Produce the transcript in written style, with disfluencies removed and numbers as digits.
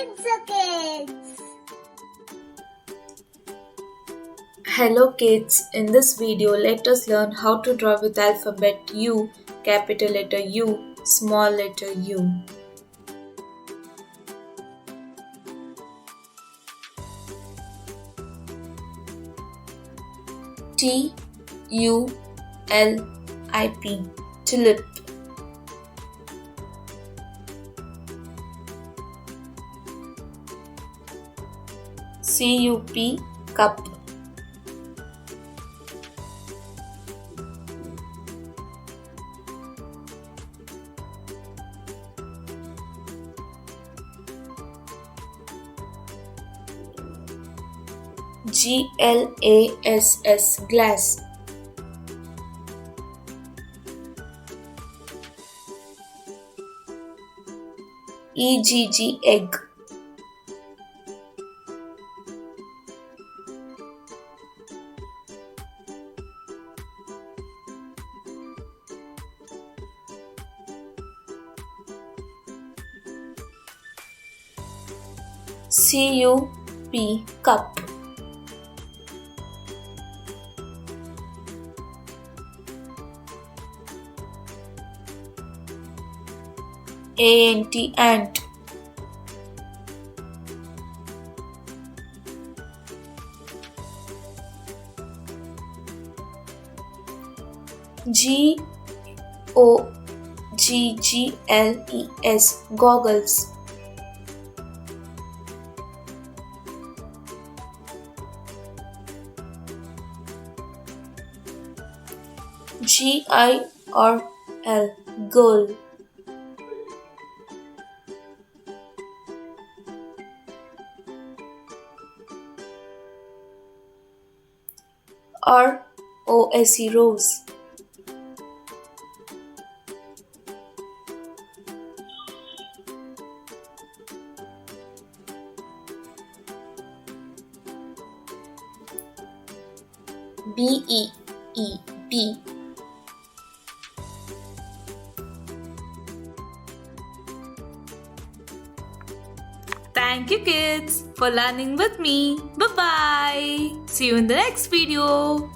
kids. Hello kids, in this video let us learn how to draw with alphabet U, capital letter U, small letter u. T U L I P, tulip. CUP, cup. GLASS, glass. EGG, egg. CUP, cup. ANT, ant. GOGGLES, goggles. GIRL, girl. ROSE, rose. BEE, bee. Thank you kids for learning with me. Bye bye. See you in the next video.